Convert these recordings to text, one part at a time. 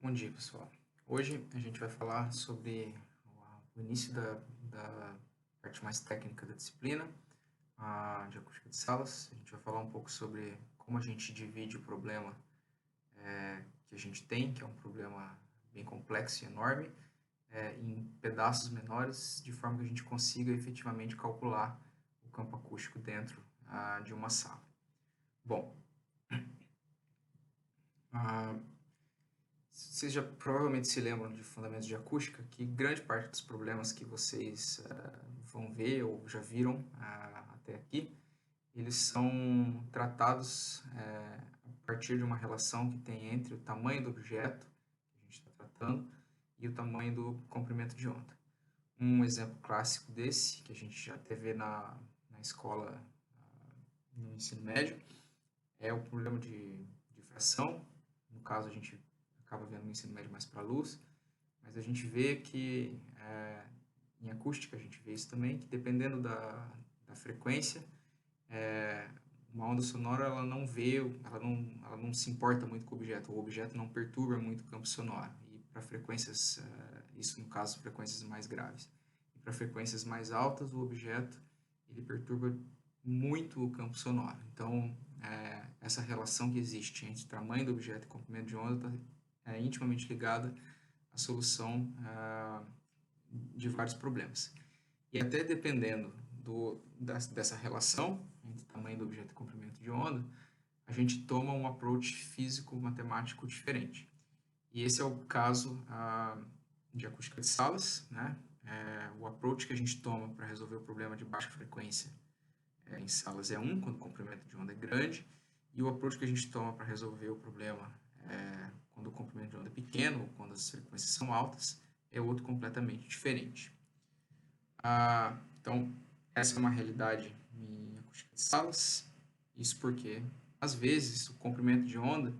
Bom dia, pessoal. Hoje a gente vai falar sobre o início da parte mais técnica da disciplina, de acústica de salas. A gente vai falar um pouco sobre como a gente divide o problema que a gente tem, que é um problema bem complexo e enorme, em pedaços menores, de forma que a gente consiga efetivamente calcular o campo acústico dentro de uma sala. Bom, ah, vocês já provavelmente se lembram de fundamentos de acústica, que grande parte dos problemas que vocês vão ver ou já viram até aqui, eles são tratados a partir de uma relação que tem entre o tamanho do objeto que a gente está tratando e o tamanho do comprimento de onda. Um exemplo clássico desse, que a gente já até vê na escola, no ensino médio, é o problema de difração. No caso, a gente acaba vendo no ensino médio mais para a luz, mas a gente vê que em acústica a gente vê isso também, que dependendo da frequência, uma onda sonora ela não se importa muito com o objeto não perturba muito o campo sonoro, e para frequências, isso no caso, frequências mais graves. E para frequências mais altas, o objeto ele perturba muito o campo sonoro. Então, essa relação que existe entre o tamanho do objeto e comprimento de onda está intimamente ligada à solução de vários problemas. E até dependendo dessa relação entre tamanho do objeto e comprimento de onda, a gente toma um approach físico-matemático diferente. E esse é o caso de acústica de salas, né? O approach que a gente toma para resolver o problema de baixa frequência em salas é um, quando o comprimento de onda é grande, e o approach que a gente toma para resolver o problema quando o comprimento de onda é pequeno, ou quando as frequências são altas, é outro completamente diferente. Então, essa é uma realidade em acústica de salas. Isso porque, às vezes, o comprimento de onda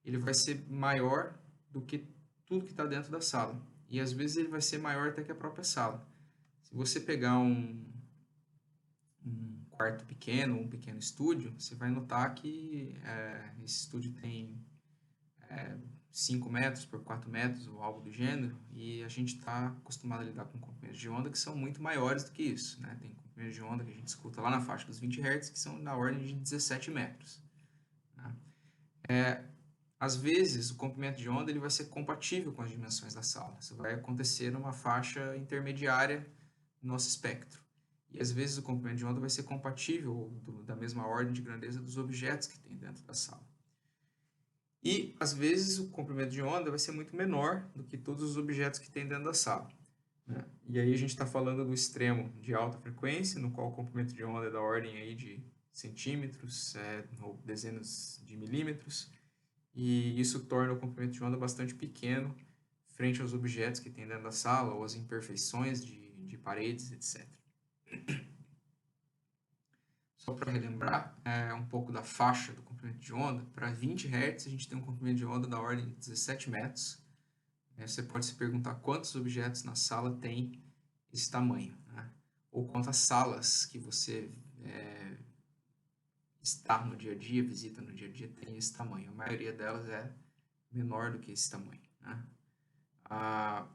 ele vai ser maior do que tudo que está dentro da sala. E, às vezes, ele vai ser maior até que a própria sala. Se você pegar um quarto pequeno, um pequeno estúdio, você vai notar que esse estúdio tem 5 metros por 4 metros ou algo do gênero, e a gente está acostumado a lidar com comprimentos de onda que são muito maiores do que isso, né? Tem comprimentos de onda que a gente escuta lá na faixa dos 20 Hz que são na ordem de 17 metros. Né? Às vezes, o comprimento de onda ele vai ser compatível com as dimensões da sala. Isso vai acontecer numa faixa intermediária do nosso espectro. E às vezes o comprimento de onda vai ser compatível da mesma ordem de grandeza dos objetos que tem dentro da sala. E, às vezes, o comprimento de onda vai ser muito menor do que todos os objetos que tem dentro da sala. Né? E aí a gente está falando do extremo de alta frequência, no qual o comprimento de onda é da ordem aí de centímetros ou dezenas de milímetros, e isso torna o comprimento de onda bastante pequeno frente aos objetos que tem dentro da sala ou as imperfeições de paredes, etc. Só para relembrar um pouco da faixa do comprimento de onda, para 20 Hz a gente tem um comprimento de onda da ordem de 17 metros. Você pode se perguntar quantos objetos na sala tem esse tamanho, né? Ou quantas salas que você está no dia a dia, visita no dia a dia, tem esse tamanho. A maioria delas é menor do que esse tamanho. Né? Para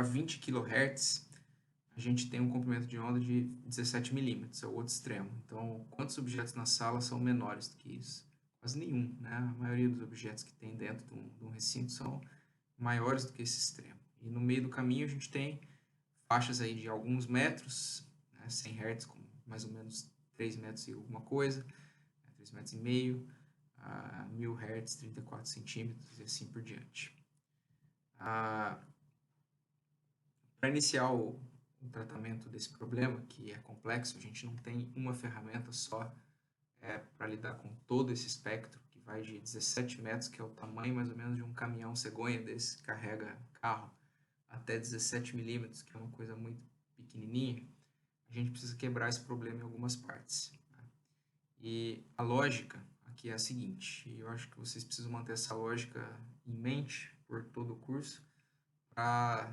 20 kHz, a gente tem um comprimento de onda de 17 milímetros, é o outro extremo. Então, quantos objetos na sala são menores do que isso? Quase nenhum, né? A maioria dos objetos que tem dentro de um recinto são maiores do que esse extremo. E no meio do caminho a gente tem faixas aí de alguns metros, né? 100 Hz com mais ou menos 3 metros e alguma coisa, 3 metros e meio, 1000 Hz, 34 centímetros e assim por diante. Para iniciar o tratamento desse problema, que é complexo, a gente não tem uma ferramenta só para lidar com todo esse espectro, que vai de 17 metros, que é o tamanho mais ou menos de um caminhão cegonha desse que carrega carro, até 17 milímetros, que é uma coisa muito pequenininha. A gente precisa quebrar esse problema em algumas partes. Né? E a lógica aqui é a seguinte, e eu acho que vocês precisam manter essa lógica em mente por todo o curso, para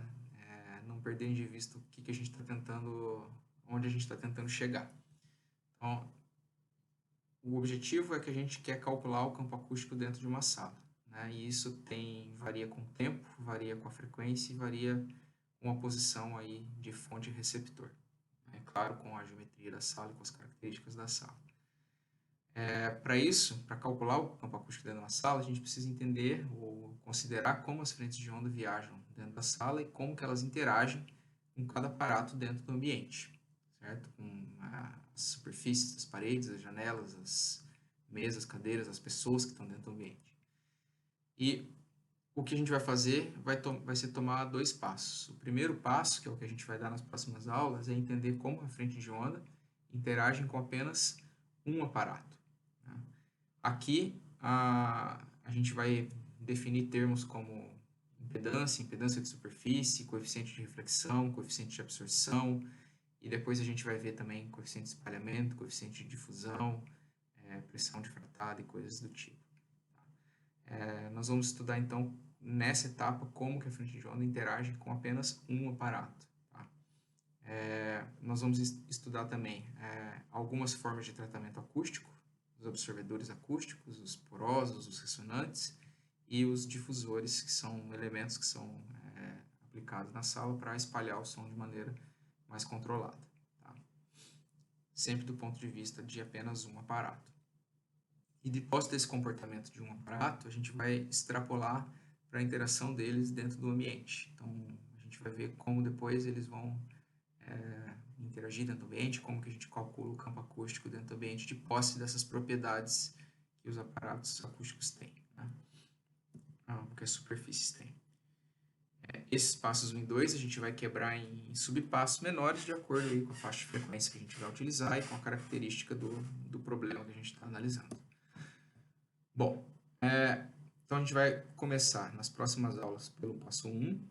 não perderem de vista o que a gente está tentando, onde a gente está tentando chegar. Então, o objetivo é que a gente quer calcular o campo acústico dentro de uma sala. né? E isso varia com o tempo, varia com a frequência e varia com a posição aí de fonte e receptor. É claro, com a geometria da sala e com as características da sala. Para isso, para calcular o campo acústico dentro de uma sala, a gente precisa entender ou considerar como as frentes de onda viajam dentro da sala e como que elas interagem com cada aparato dentro do ambiente, certo? Com as superfícies, as paredes, as janelas, as mesas, cadeiras, as pessoas que estão dentro do ambiente. E o que a gente vai fazer vai ser tomar 2 passos. O primeiro passo, que é o que a gente vai dar nas próximas aulas, é entender como a frente de onda interagem com apenas um aparato. Né? Aqui, a gente vai definir termos como impedância de superfície, coeficiente de reflexão, coeficiente de absorção, e depois a gente vai ver também coeficiente de espalhamento, coeficiente de difusão, pressão difratada e coisas do tipo. Nós vamos estudar, então, nessa etapa, como que a frente de onda interage com apenas um aparato. Tá? Nós vamos estudar também algumas formas de tratamento acústico, os absorvedores acústicos, os porosos, os ressonantes e os difusores, que são elementos que são aplicados na sala para espalhar o som de maneira mais controlada. Tá? Sempre do ponto de vista de apenas um aparato. E depois desse comportamento de um aparato, a gente vai extrapolar para a interação deles dentro do ambiente. Então, a gente vai ver como depois eles vão interagir dentro do ambiente, como que a gente calcula o campo acústico dentro do ambiente de posse dessas propriedades que os aparatos acústicos têm, né? Que as superfícies têm. Esses passos 1 e 2 a gente vai quebrar em subpassos menores de acordo aí com a faixa de frequência que a gente vai utilizar e com a característica do problema que a gente está analisando. Bom, então a gente vai começar nas próximas aulas pelo passo 1,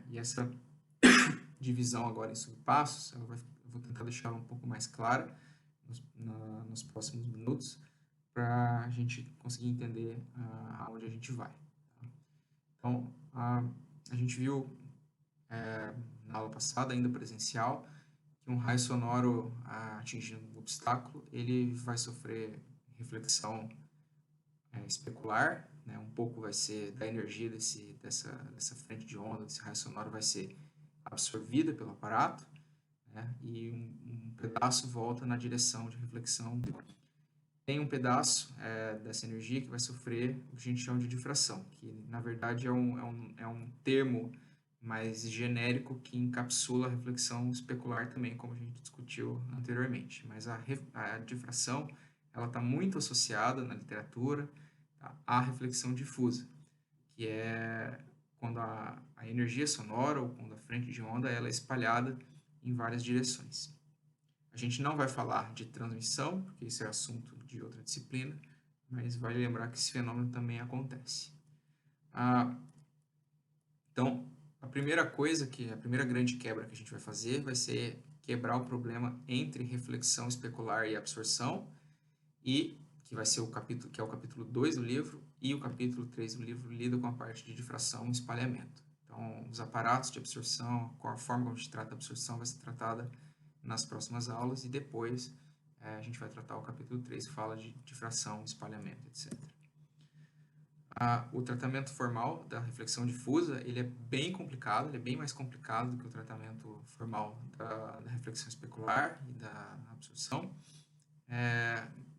e essa divisão agora em subpassos, eu vou tentar deixá-la um pouco mais clara nos próximos minutos, para a gente conseguir entender aonde a gente vai. Tá? Então, a gente viu na aula passada, ainda presencial, que um raio sonoro atingindo um obstáculo, ele vai sofrer reflexão especular, né? Um pouco vai ser da energia dessa frente de onda, desse raio sonoro vai ser absorvida pelo aparato, né? E um pedaço volta na direção de reflexão. Tem um pedaço dessa energia que vai sofrer o que a gente chama de difração, que na verdade é um termo mais genérico que encapsula a reflexão especular também, como a gente discutiu anteriormente. Mas a difração ela está muito associada na literatura à reflexão difusa, que é quando a energia sonora ou quando a frente de onda ela é espalhada em várias direções. A gente não vai falar de transmissão, porque isso é assunto de outra disciplina, mas vale lembrar que esse fenômeno também acontece. Então, a primeira grande quebra que a gente vai fazer vai ser quebrar o problema entre reflexão especular e absorção, e que vai ser que é o capítulo 2 do livro, e o capítulo 3 do livro lida com a parte de difração e espalhamento. Então, os aparatos de absorção, a forma como a gente trata a absorção vai ser tratada nas próximas aulas, e depois a gente vai tratar o capítulo 3, que fala de difração, espalhamento, etc. O tratamento formal da reflexão difusa, ele é bem complicado, ele é bem mais complicado do que o tratamento formal da reflexão especular e da absorção.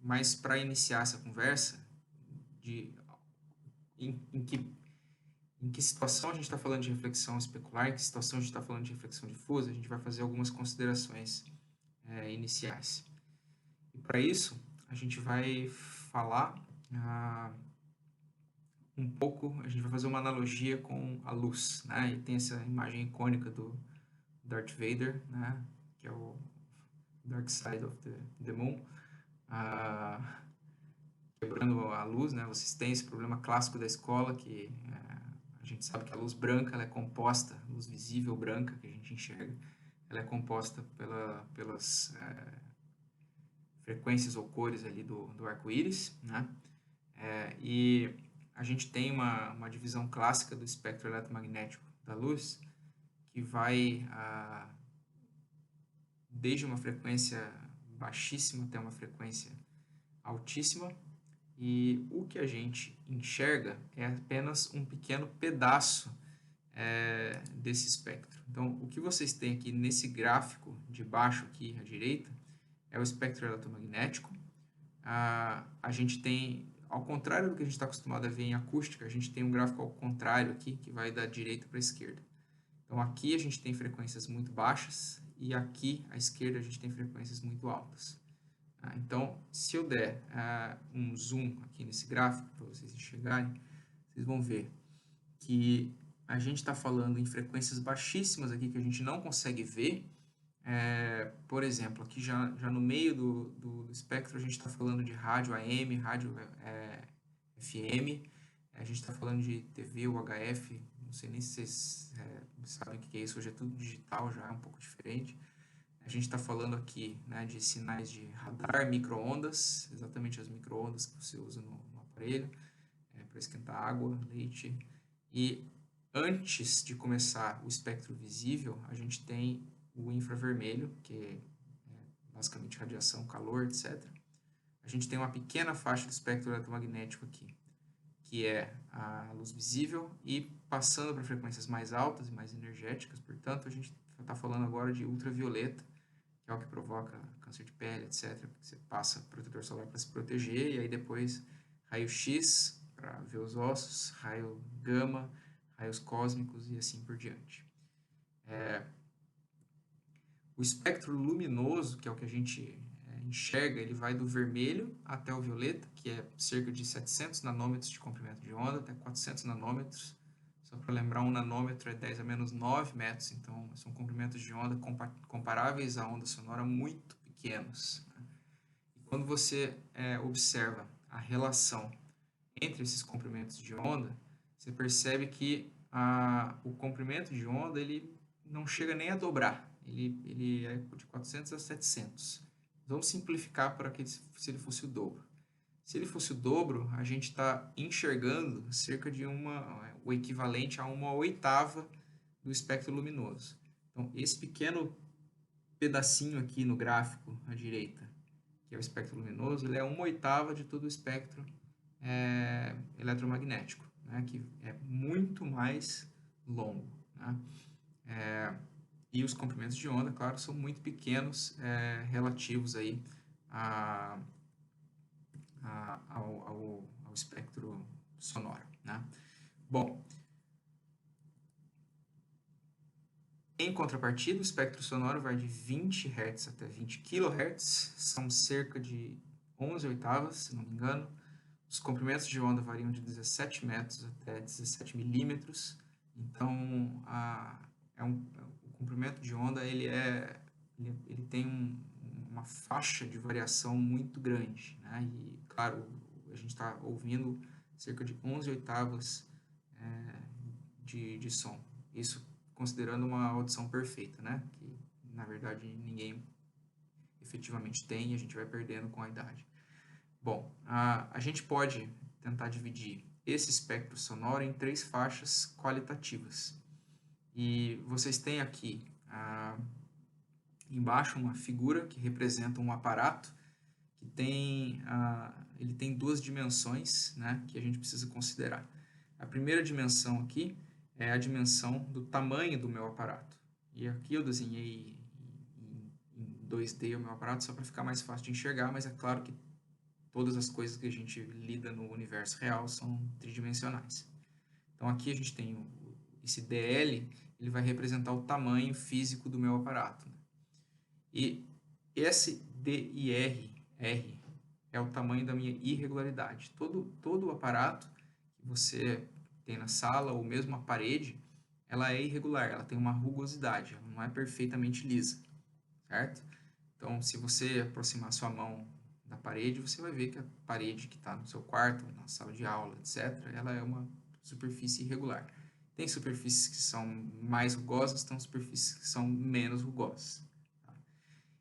Mas para iniciar essa conversa, em que situação a gente está falando de reflexão especular, em que situação a gente está falando de reflexão difusa, a gente vai fazer algumas considerações iniciais. E para isso, a gente vai falar um pouco, a gente vai fazer uma analogia com a luz, né? E tem essa imagem icônica do Darth Vader, né? Que é o Dark Side of the Moon, quebrando a luz, né? Vocês têm esse problema clássico da escola, que a gente sabe que a luz branca ela é composta, luz visível branca que a gente enxerga, ela é composta pelas frequências ou cores ali do arco-íris, né? E a gente tem uma divisão clássica do espectro eletromagnético da luz, que vai desde uma frequência baixíssima até uma frequência altíssima, e o que a gente enxerga é apenas um pequeno pedaço desse espectro. Então, o que vocês têm aqui nesse gráfico de baixo aqui à direita é o espectro eletromagnético. A gente tem, ao contrário do que a gente está acostumado a ver em acústica, a gente tem um gráfico ao contrário aqui, que vai da direita para a esquerda. Então, aqui a gente tem frequências muito baixas e aqui à esquerda a gente tem frequências muito altas. Então, se eu der um zoom aqui nesse gráfico, para vocês enxergarem, vocês vão ver que a gente está falando em frequências baixíssimas aqui que a gente não consegue ver. Por exemplo, aqui já no meio do espectro a gente está falando de rádio AM, rádio FM, a gente está falando de TV, UHF, não sei nem se vocês sabem o que é isso, hoje é tudo digital, já é um pouco diferente. A gente está falando aqui, né, de sinais de radar, micro-ondas, exatamente as micro-ondas que você usa no aparelho, para esquentar água, leite. E antes de começar o espectro visível, a gente tem o infravermelho, que é basicamente radiação, calor, etc. A gente tem uma pequena faixa do espectro eletromagnético aqui, que é a luz visível, e passando para frequências mais altas e mais energéticas, portanto, a gente está falando agora de ultravioleta, que é o que provoca câncer de pele, etc. Você passa protetor solar para se proteger, e aí depois raio-x para ver os ossos, raio gama, raios cósmicos e assim por diante. O espectro luminoso, que é o que a gente enxerga, ele vai do vermelho até o violeta, que é cerca de 700 nanômetros de comprimento de onda, até 400 nanômetros. Só para lembrar, 1 nanômetro é 10 a menos 9 metros, então são comprimentos de onda comparáveis à onda sonora muito pequenos. E quando você observa a relação entre esses comprimentos de onda, você percebe que o comprimento de onda ele não chega nem a dobrar, ele é de 400 a 700. Vamos simplificar para que se ele fosse o dobro. Se ele fosse o dobro, a gente está enxergando cerca de o equivalente a 1/8 do espectro luminoso. Então, esse pequeno pedacinho aqui no gráfico à direita, que é o espectro luminoso, ele é 1/8 de todo o espectro eletromagnético, né, que é muito mais longo, né? E os comprimentos de onda, claro, são muito pequenos relativos aí ao espectro sonoro, né? Bom, em contrapartida, o espectro sonoro vai de 20 Hz até 20 kHz, são cerca de 11 oitavas, se não me engano. Os comprimentos de onda variam de 17 metros até 17 milímetros. Então, o comprimento de onda ele tem uma faixa de variação muito grande, né? E, claro, a gente está ouvindo cerca de 11 oitavas de som. Isso considerando uma audição perfeita, né? Que, na verdade, ninguém efetivamente tem e a gente vai perdendo com a idade. Bom, a gente pode tentar dividir esse espectro sonoro em 3 faixas qualitativas. E vocês têm aqui embaixo uma figura que representa um aparato que ele tem 2 dimensões, né, que a gente precisa considerar. A primeira dimensão aqui é a dimensão do tamanho do meu aparato. E aqui eu desenhei em 2D o meu aparato só para ficar mais fácil de enxergar, mas é claro que todas as coisas que a gente lida no universo real são tridimensionais. Então aqui a gente tem esse DL, ele vai representar o tamanho físico do meu aparato. E esse DIR, R, é o tamanho da minha irregularidade. Todo o aparato que você tem na sala, ou mesmo a parede, ela é irregular, ela tem uma rugosidade, ela não é perfeitamente lisa, certo? Então, se você aproximar sua mão da parede, você vai ver que a parede que está no seu quarto, na sala de aula, etc., ela é uma superfície irregular. Tem superfícies que são mais rugosas, tem superfícies que são menos rugosas. Tá?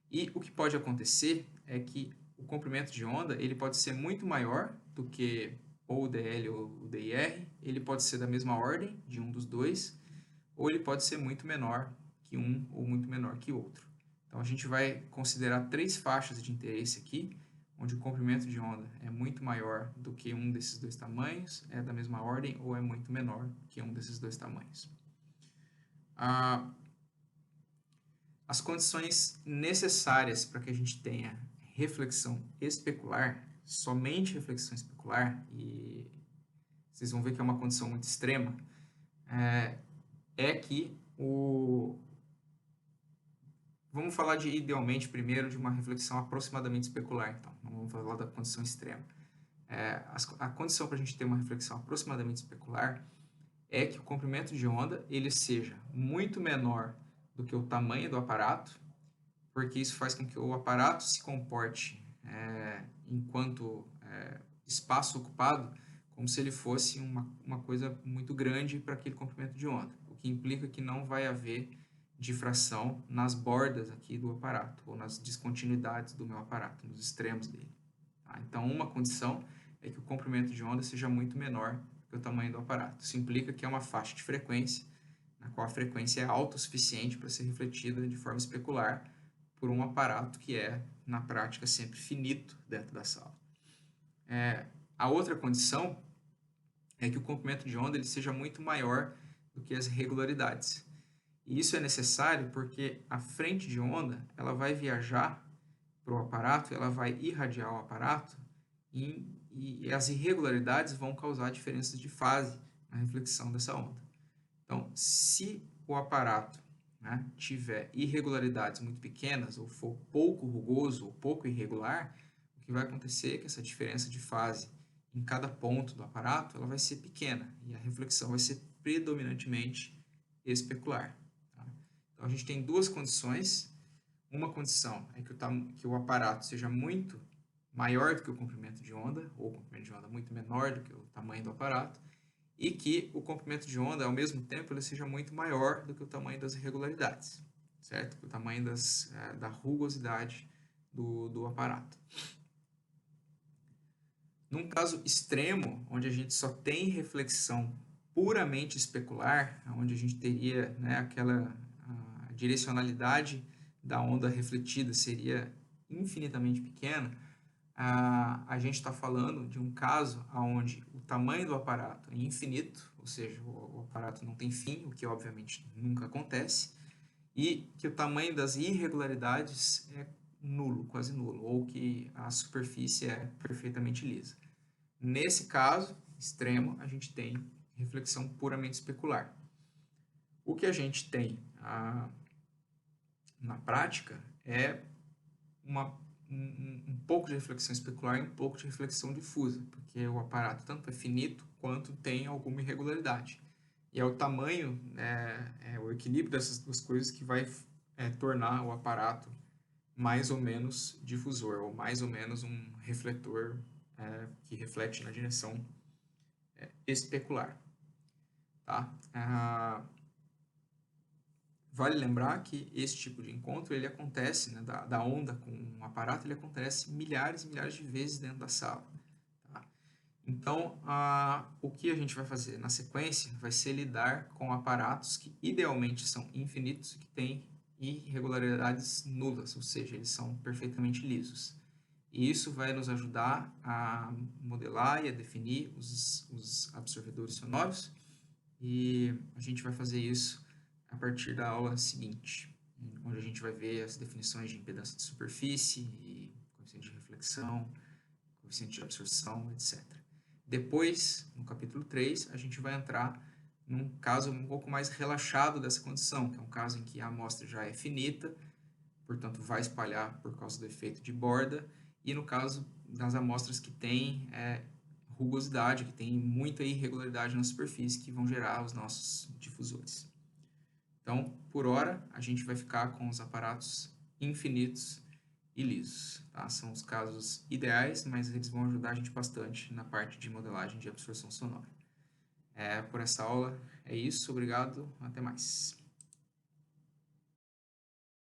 E o que pode acontecer é que o comprimento de onda ele pode ser muito maior do que ou o DL ou o DIR, ele pode ser da mesma ordem, de um dos dois, ou ele pode ser muito menor que um ou muito menor que outro. Então, a gente vai considerar 3 faixas de interesse aqui, onde o comprimento de onda é muito maior do que um desses dois tamanhos, é da mesma ordem ou é muito menor que um desses dois tamanhos. As condições necessárias para que a gente tenha reflexão especular, somente reflexão especular, e vocês vão ver que é uma condição muito extrema, é que Vamos falar idealmente, primeiro, de uma reflexão aproximadamente especular, então. Não vamos falar da condição extrema. A condição para a gente ter uma reflexão aproximadamente especular é que o comprimento de onda ele seja muito menor do que o tamanho do aparato, porque isso faz com que o aparato se comporte enquanto espaço ocupado, como se ele fosse uma coisa muito grande para aquele comprimento de onda, o que implica que não vai haver difração nas bordas aqui do aparato, ou nas descontinuidades do meu aparato, nos extremos dele. Tá? Então, uma condição é que o comprimento de onda seja muito menor que o tamanho do aparato. Isso implica que é uma faixa de frequência, na qual a frequência é alta o suficiente para ser refletida de forma especular por um aparato que é, na prática, sempre finito dentro da sala. A outra condição é que o comprimento de onda ele seja muito maior do que as regularidades. E isso é necessário porque a frente de onda ela vai viajar para o aparato, ela vai irradiar o aparato e as irregularidades vão causar diferenças de fase na reflexão dessa onda. Então, se o aparato tiver irregularidades muito pequenas, ou for pouco rugoso ou pouco irregular, o que vai acontecer é que essa diferença de fase em cada ponto do aparato ela vai ser pequena e a reflexão vai ser predominantemente especular. Tá? Então, a gente tem duas condições. Uma condição é que o aparato seja muito maior do que o comprimento de onda, ou o comprimento de onda muito menor do que o tamanho do aparato, e que o comprimento de onda, ao mesmo tempo, ele seja muito maior do que o tamanho das irregularidades, certo? O tamanho da rugosidade do aparato. Num caso extremo, onde a gente só tem reflexão puramente especular, onde a gente teria aquela direcionalidade da onda refletida seria infinitamente pequena, a gente está falando de um caso onde o tamanho do aparato é infinito, ou seja, o aparato não tem fim, o que obviamente nunca acontece, e que o tamanho das irregularidades é nulo, quase nulo, ou que a superfície é perfeitamente lisa. Nesse caso extremo, a gente tem reflexão puramente especular. O que a gente tem na prática é um pouco de reflexão especular e um pouco de reflexão difusa, porque o aparato tanto é finito quanto tem alguma irregularidade. E é o tamanho, o equilíbrio dessas duas coisas que vai tornar o aparato mais ou menos difusor, ou mais ou menos um refletor que reflete na direção especular. Tá? Vale lembrar que esse tipo de encontro ele acontece, da onda com um aparato, ele acontece milhares e milhares de vezes dentro da sala. Tá? Então, o que a gente vai fazer na sequência vai ser lidar com aparatos que idealmente são infinitos, que têm irregularidades nulas, ou seja, eles são perfeitamente lisos. E isso vai nos ajudar a modelar e a definir os absorvedores sonoros, e a gente vai fazer isso a partir da aula seguinte, onde a gente vai ver as definições de impedância de superfície, e coeficiente de reflexão, coeficiente de absorção, etc. Depois, no capítulo 3, a gente vai entrar num caso um pouco mais relaxado dessa condição, que é um caso em que a amostra já é finita, portanto vai espalhar por causa do efeito de borda, e no caso das amostras que têm rugosidade, que tem muita irregularidade na superfície, que vão gerar os nossos difusores. Então, por hora, a gente vai ficar com os aparatos infinitos e lisos. Tá? São os casos ideais, mas eles vão ajudar a gente bastante na parte de modelagem de absorção sonora. Por essa aula é isso, obrigado, até mais.